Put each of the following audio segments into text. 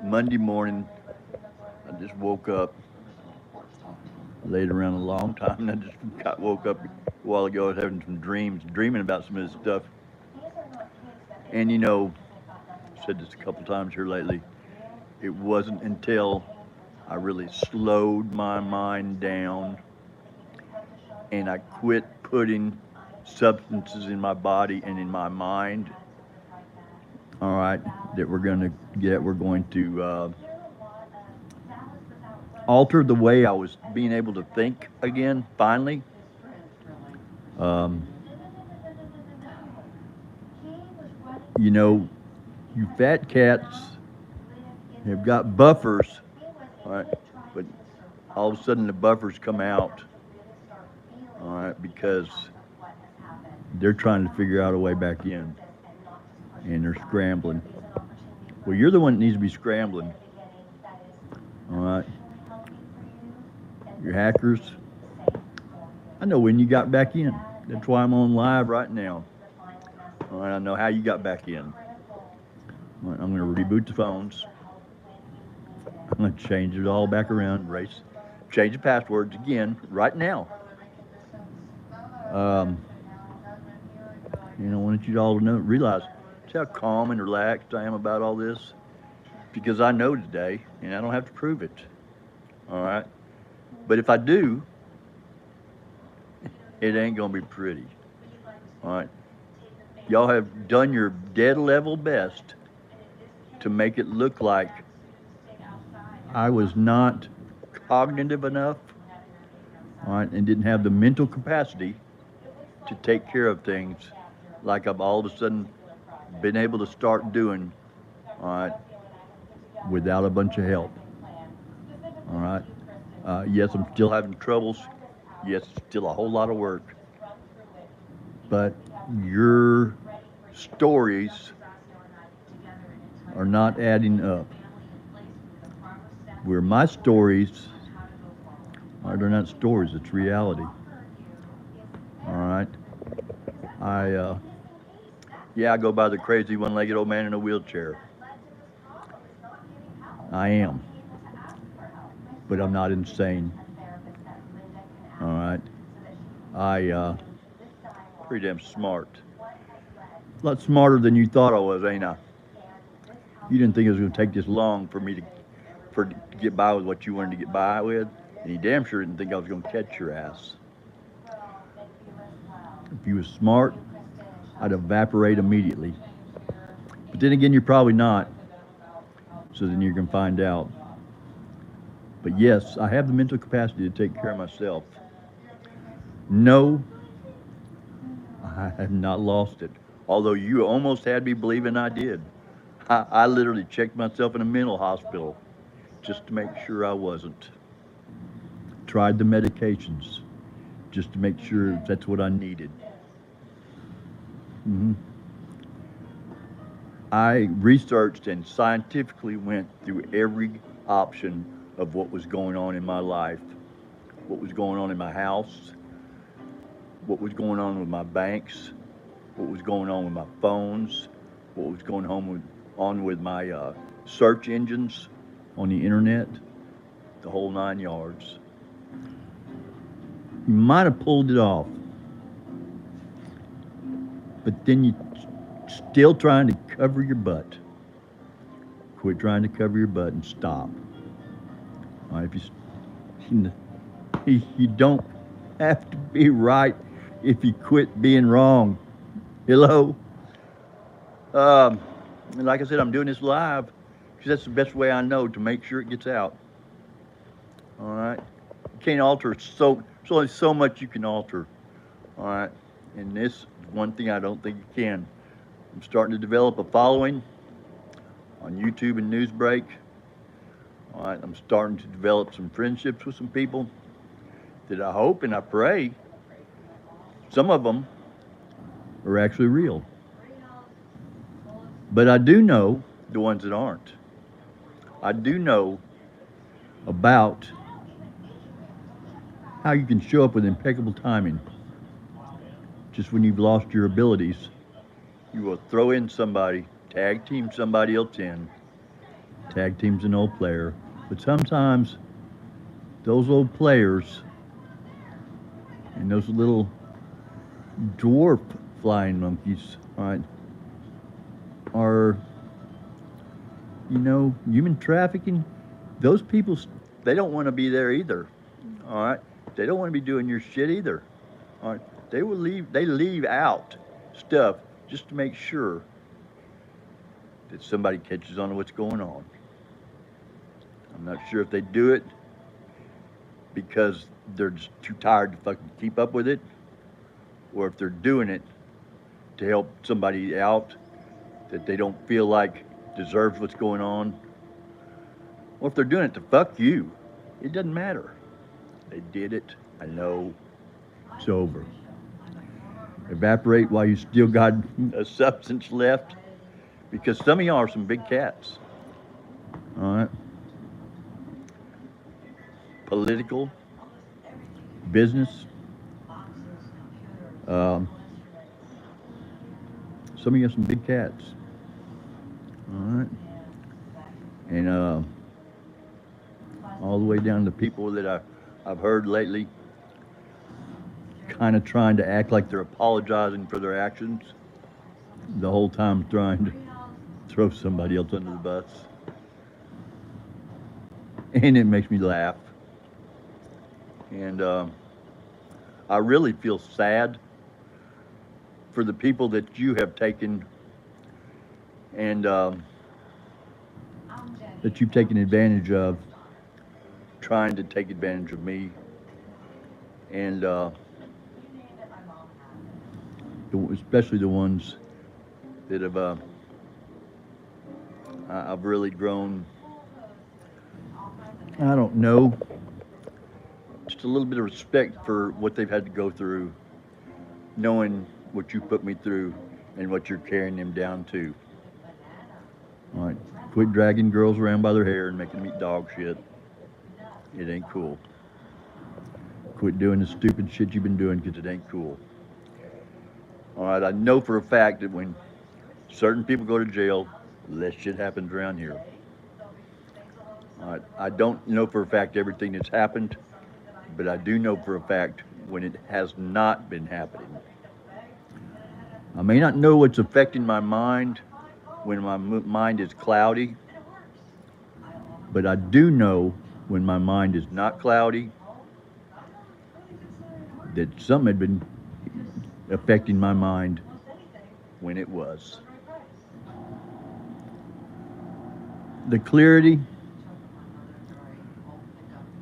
Monday morning, I just woke up, laid around a long time, and I just woke up a while ago. I was having some dreams, dreaming about some of this stuff. And said this a couple times here lately. It wasn't until I really slowed my mind down and I quit putting substances in my body and in my mind. All right, that we're going to alter the way I was being able to think again. Finally, um, you know, you fat cats have got buffers, all right, but all of a sudden the buffers come out, all right, because they're trying to figure out a way back in, and they're scrambling. Well, you're the one that needs to be scrambling, all right. Your hackers, I know when you got back in. That's why I'm on live right now. All right, I know how you got back in. All right, I'm going to reboot the phones. I'm going to change it all back around, change the passwords again right now. Um, I wanted you all to realize just how calm and relaxed I am about all this, because I know today, and I don't have to prove it. All right, but if I do, it ain't gonna be pretty. All right, y'all have done your dead level best to make it look like I was not cognitive enough, all right, and didn't have the mental capacity to take care of things like I've all of a sudden been able to start doing, all right, without a bunch of help. All right. Yes, I'm still having troubles. Yes, still a whole lot of work. But your stories are not adding up. Where my stories they're not stories, it's reality. All right. I, yeah, I go by the crazy one legged old man in a wheelchair. I am. But I'm not insane. All right. Pretty damn smart. A lot smarter than you thought I was, ain't I? You didn't think it was going to take this long to get by with what you wanted to get by with, and you damn sure didn't think I was going to catch your ass. If you was smart, I'd evaporate immediately. But then again, you're probably not. So then you're going to find out. But yes, I have the mental capacity to take care of myself. No, I have not lost it. Although you almost had me believing I did. I literally checked myself in a mental hospital just to make sure I wasn't. Tried the medications just to make sure that's what I needed. Mm-hmm. I researched and scientifically went through every option of what was going on in my life, what was going on in my house, what was going on with my banks, what was going on with my phones, what was going on with my search engines on the internet, the whole 9 yards. You might have pulled it off, but then you still trying to cover your butt. Quit trying to cover your butt and stop. All right, you don't have to be right if you quit being wrong. Hello. And like I said, I'm doing this live because that's the best way I know to make sure it gets out. All right. You can't alter there's only so much you can alter. All right. And this is one thing I don't think you can. I'm starting to develop a following on YouTube and Newsbreak. All right. I'm starting to develop some friendships with some people that I hope and I pray some of them are actually real. But I do know the ones that aren't. I do know about how you can show up with impeccable timing. Just when you've lost your abilities, you will throw in somebody, tag team somebody else in, Tag team's an old player, but sometimes those old players and those little dwarf flying monkeys, all right, are, human trafficking. Those people, they don't want to be there either. All right, they don't want to be doing your shit either. All right, they leave out stuff just to make sure that somebody catches on to what's going on. I'm not sure if they do it because they're just too tired to fucking keep up with it, or if they're doing it to help somebody out that they don't feel like deserves what's going on, or if they're doing it to fuck you. It doesn't matter. They did it. I know. It's over. Evaporate while you still got a substance left, because some of y'all are some big cats. All right. Political, business. Some of you are some big cats. All right. And all the way down to people that I've heard lately kind of trying to act like they're apologizing for their actions, the whole time trying to throw somebody else under the bus. And it makes me laugh. And I really feel sad for the people that you have taken and that you've taken advantage of, trying to take advantage of me. And especially the ones that have I've really grown, I don't know, just a little bit of respect for what they've had to go through, knowing what you put me through and what you're carrying them down to. All right, quit dragging girls around by their hair and making them eat dog shit. It ain't cool. Quit doing the stupid shit you've been doing, because it ain't cool. All right, I know for a fact that when certain people go to jail, less shit happens around here. All right, I don't know for a fact everything that's happened, but I do know for a fact when it has not been happening. I may not know what's affecting my mind when my mind is cloudy, but I do know when my mind is not cloudy that something had been affecting my mind when it was. The clarity,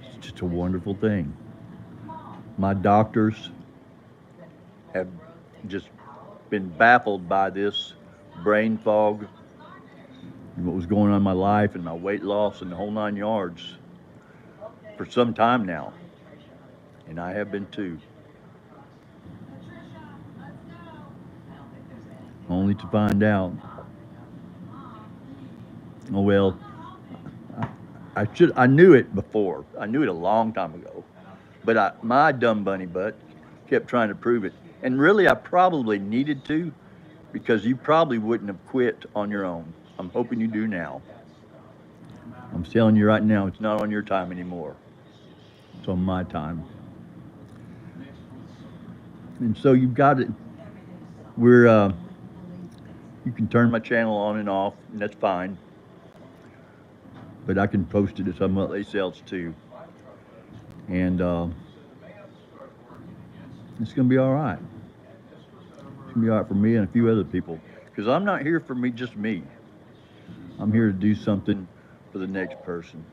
it's just a wonderful thing. My doctors have just been baffled by this brain fog and what was going on in my life and my weight loss and the whole 9 yards for some time now. And I have been too. Only to find out, oh well, I knew it before. I knew it a long time ago. But my dumb bunny butt kept trying to prove it. And really, I probably needed to, because you probably wouldn't have quit on your own. I'm hoping you do now. I'm telling you right now, it's not on your time anymore. It's on my time. And so you've got it. You can turn my channel on and off, and that's fine. But I can post it to someplace else too. And it's going to be all right. It's going to be all right for me and a few other people. Because I'm not here for just me. I'm here to do something for the next person.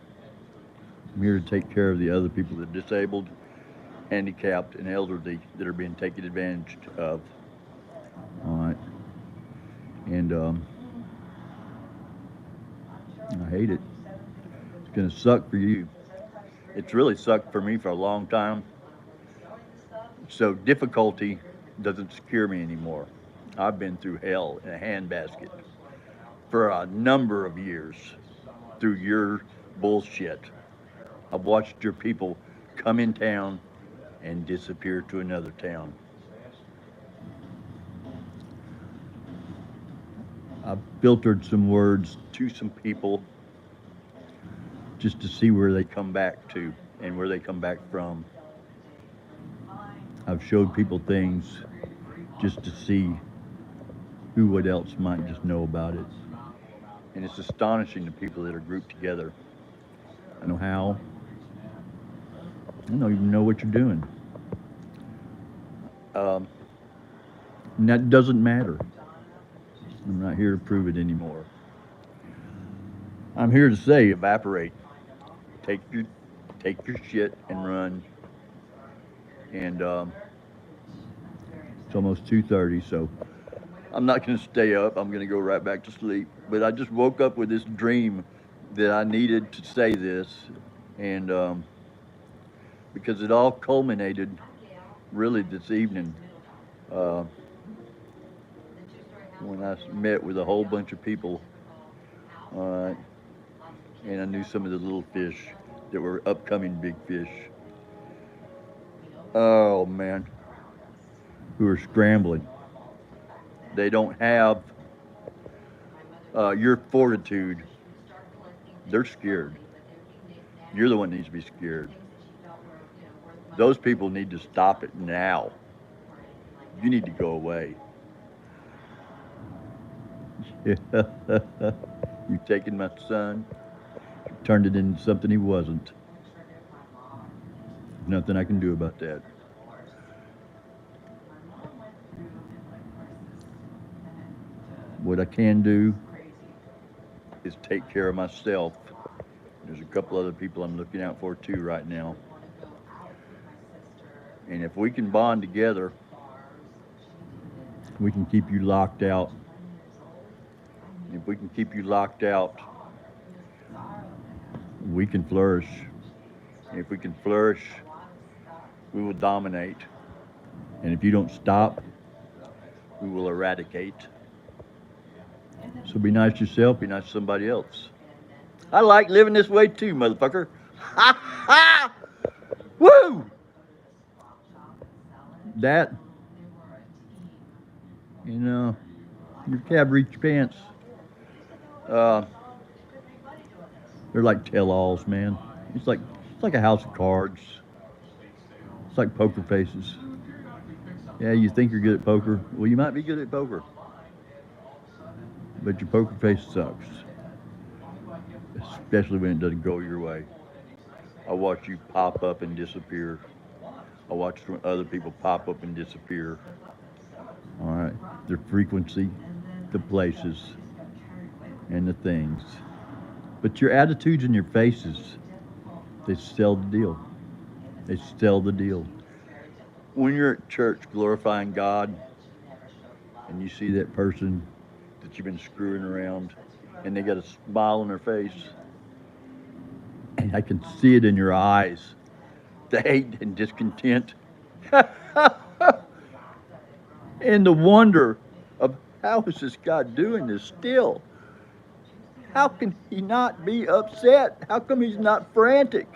I'm here to take care of the other people that are disabled, handicapped, and elderly that are being taken advantage of. All right. And I hate it. It's going to suck for you. It's really sucked for me for a long time. So difficulty doesn't scare me anymore. I've been through hell in a handbasket for a number of years through your bullshit. I've watched your people come in town and disappear to another town. I've filtered some words to some people just to see where they come back to and where they come back from. I've showed people things just to see who what else might just know about it. And it's astonishing the people that are grouped together. I know how. I don't even know what you're doing. And that doesn't matter. I'm not here to prove it anymore. I'm here to say evaporate. Take your shit and run. And it's almost 2:30, so I'm not going to stay up. I'm going to go right back to sleep. But I just woke up with this dream that I needed to say this, and because it all culminated really this evening when I met with a whole bunch of people, and I knew some of the little fish that were upcoming big fish. Oh man, who are scrambling. They don't have your fortitude. They're scared. You're the one that needs to be scared. Those people need to stop it now. You need to go away. You've taken my son, turned it into something he wasn't. Nothing I can do about that. What I can do is take care of myself. There's a couple other people I'm looking out for too right now. And if we can bond together, we can keep you locked out. If we can keep you locked out, we can flourish. And if we can flourish, we will dominate. And if you don't stop, we will eradicate. So be nice to yourself, be nice to somebody else. I like living this way too, motherfucker. Ha ha! Woo! That, your cab reach pants. They're like tell-alls, man. It's like a house of cards. It's like poker faces. Yeah, you think you're good at poker. Well, you might be good at poker, but your poker face sucks, especially when it doesn't go your way. I watch you pop up and disappear. I watch other people pop up and disappear. All right, their frequency, the places, and the things. But your attitudes and your faces, they sell the deal. They sell the deal. When you're at church glorifying God and you see that person that you've been screwing around and they got a smile on their face, and I can see it in your eyes, the hate and discontent, and the wonder of how is this God doing this still? How can he not be upset? How come he's not frantic?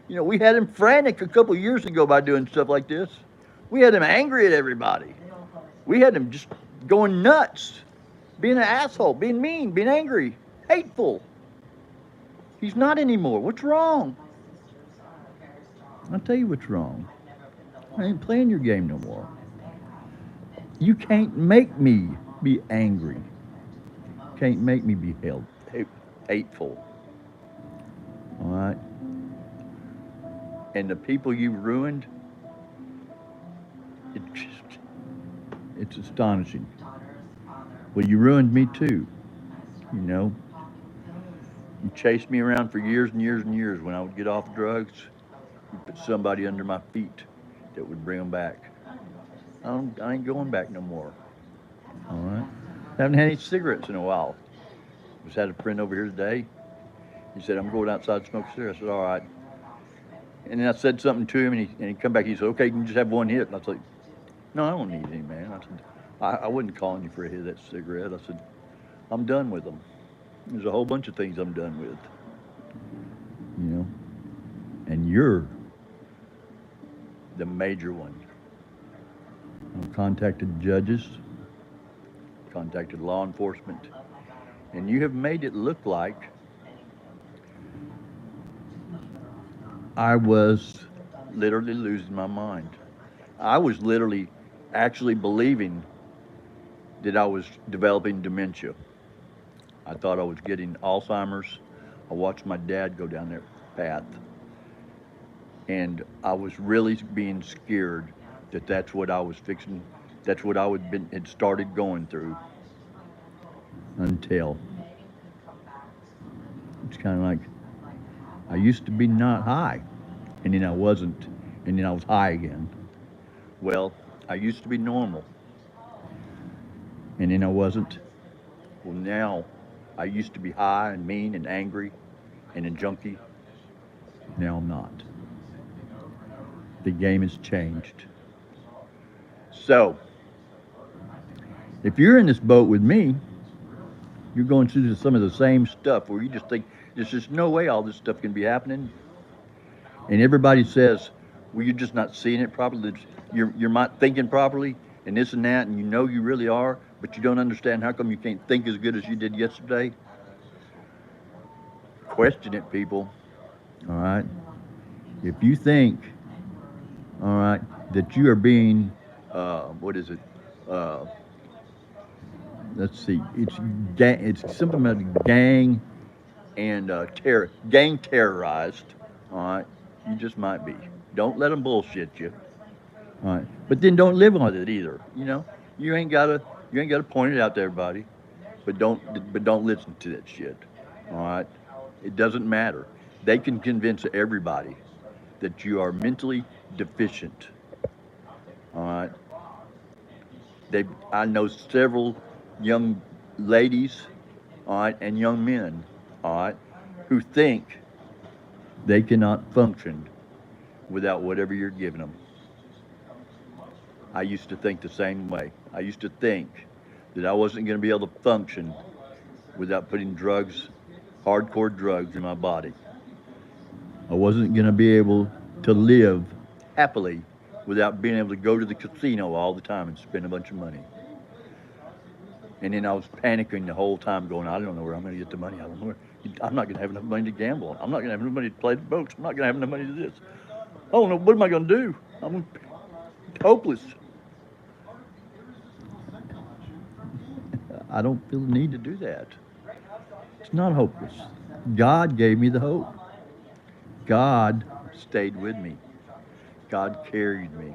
We had him frantic a couple years ago by doing stuff like this. We had him angry at everybody. We had him just going nuts, being an asshole, being mean, being angry, hateful. He's not anymore. What's wrong? I'll tell you what's wrong. I ain't playing your game no more. You can't make me be angry. Can't make me be hateful. All right? And the people you ruined, it's astonishing. Well, you ruined me too. You chased me around for years and years and years. When I would get off drugs, you put somebody under my feet that would bring them back. I ain't going back no more. All right? Haven't had any cigarettes in a while. Just had a friend over here today. He said, I'm going outside to smoke a cigarette. I said, all right. And then I said something to him, and he come back. He said, okay, you can just have one hit. And I was like, no, I don't need any, man. I said, I wasn't calling you for a hit of that cigarette. I said, I'm done with them. There's a whole bunch of things I'm done with. And you're the major one. I've contacted judges, contacted law enforcement, and you have made it look like I was literally losing my mind. I was literally actually believing that I was developing dementia. I thought I was getting Alzheimer's. I watched my dad go down that path, and I was really being scared that that's what I was fixing. That's what I had started going through until it's kind of like I used to be not high, and then I wasn't, and then I was high again. Well, I used to be normal, and then I wasn't. Well, now I used to be high and mean and angry and a junkie. Now I'm not. The game has changed. So, if you're in this boat with me, you're going through some of the same stuff where you just think there's just no way all this stuff can be happening. And everybody says, well, you're just not seeing it properly. You're not thinking properly and this and that, and you know you really are, but you don't understand how come you can't think as good as you did yesterday. Question it, people. All right. If you think, all right, that you are being, what is it? Uh, let's see. It's something about gang and gang terrorized. All right. You just might be. Don't let them bullshit you. All right. But then don't live on it either. You know, you ain't gotta point it out to everybody, but don't listen to that shit. All right. It doesn't matter. They can convince everybody that you are mentally deficient. All right. I know several young ladies, all right, and young men, all right, who think they cannot function without whatever you're giving them. I used to think the same way. I used to think that I wasn't going to be able to function without putting drugs, hardcore drugs in my body. I wasn't going to be able to live happily without being able to go to the casino all the time and spend a bunch of money. And then I was panicking the whole time, going, I don't know where I'm going to get the money. I don't know where. I'm not going to have enough money to gamble. I'm not going to have enough money to play the boats. I'm not going to have enough money to this. Oh no, what am I going to do? I'm hopeless. I don't feel the need to do that. It's not hopeless. God gave me the hope. God stayed with me. God carried me.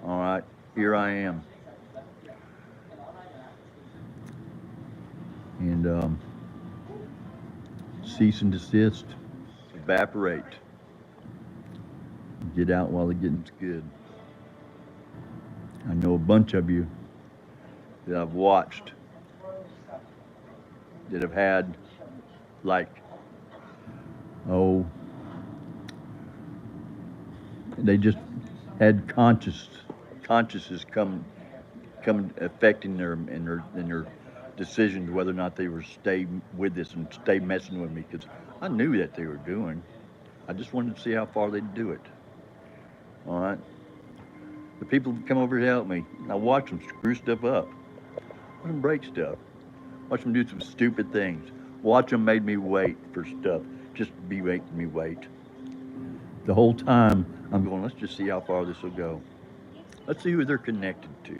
All right, here I am. And cease and desist, evaporate, get out while the getting's good. I know a bunch of you that I've watched that have had, like, oh, they just had consciousness come affecting their decisions whether or not they were stay with this and stay messing with me, because I knew that they were doing. I just wanted to see how far they'd do it. All right. The people that come over to help me, I watch them screw stuff up. Watch them break stuff. Watch them do some stupid things. Watch them made me wait for stuff. Just be making me wait. The whole time I'm going, let's just see how far this will go. Let's see who they're connected to.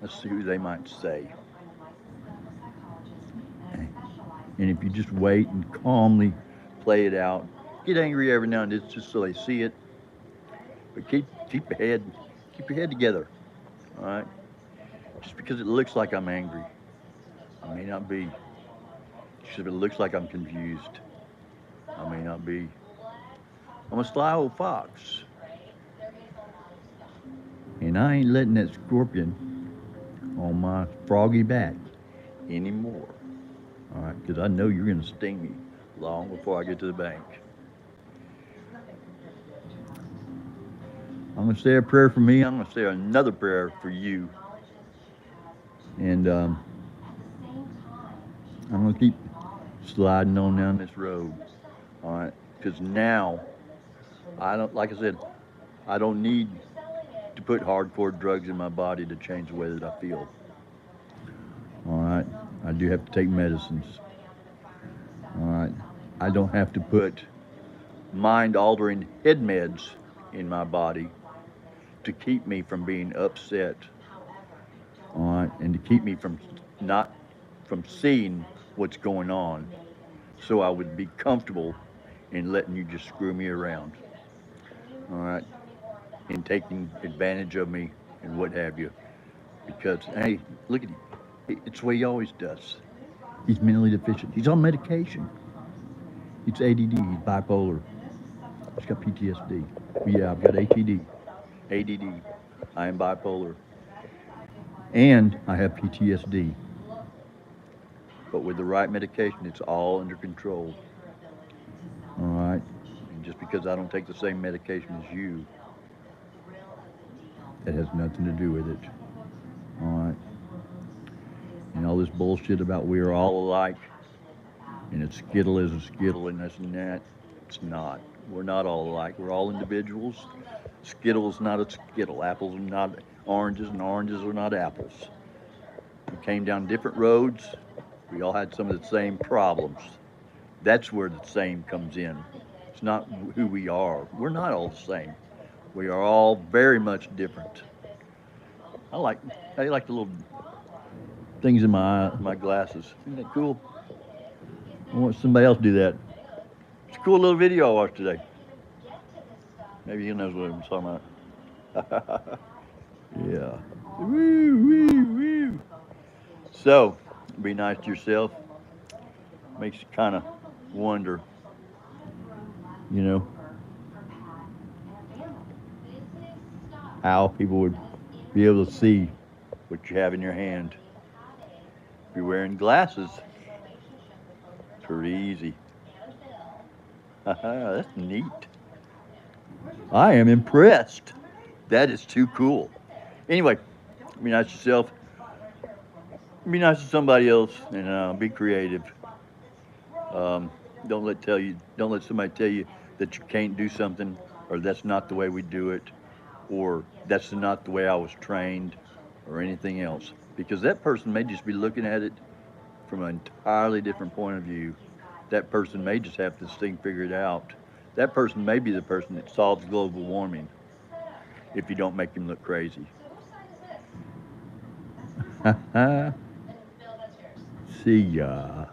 Let's see who they might say. And if you just wait and calmly play it out, get angry every now and then just so they see it. But keep your head together. All right. Just because it looks like I'm angry, I may not be. Just if it looks like I'm confused, I may not be. I'm a sly old fox, and I ain't letting that scorpion on my froggy back anymore. All right, because I know you're going to sting me long before I get to the bank. I'm going to say a prayer for me. I'm going to say another prayer for you. And I'm going to keep sliding on down this road. All right, because now, like I said, I don't need to put hardcore drugs in my body to change the way that I feel. All right, I do have to take medicines. All right, I don't have to put mind-altering head meds in my body to keep me from being upset, all right, and to keep me from not from seeing what's going on, so I would be comfortable in letting you just screw me around, all right, and taking advantage of me and what have you. Because hey, look at him, it's what he always does. He's mentally deficient. He's on medication. He's ADD. He's bipolar. He's got PTSD. Yeah, I've got ATD, ADD. I am bipolar, and I have PTSD. But with the right medication, it's all under control. All right. And just because I don't take the same medication as you, that has nothing to do with it. All right. And all this bullshit about we are all alike, and a Skittle is a Skittle, and this and that. It's not. We're not all alike. We're all individuals. Skittle is not a Skittle. Apples are not oranges, and oranges are not apples. We came down different roads. We all had some of the same problems. That's where the same comes in. It's not who we are. We're not all the same. We are all very much different. I like the little things in my glasses. Isn't that cool? I want somebody else to do that. It's a cool little video I watched today. Maybe he knows what I'm talking about. Yeah. Woo, woo, woo. So, be nice to yourself. Makes you kind of wonder, you know, how people would be able to see what you have in your hand. If you're wearing glasses, pretty easy. That's neat. I am impressed. That is too cool. Anyway, be nice to yourself. Be nice to somebody else, and be creative. Don't let somebody tell you that you can't do something, or that's not the way we do it, or that's not the way I was trained, or anything else. Because that person may just be looking at it from an entirely different point of view. That person may just have this thing figured out. That person may be the person that solves global warming if you don't make him look crazy. See ya.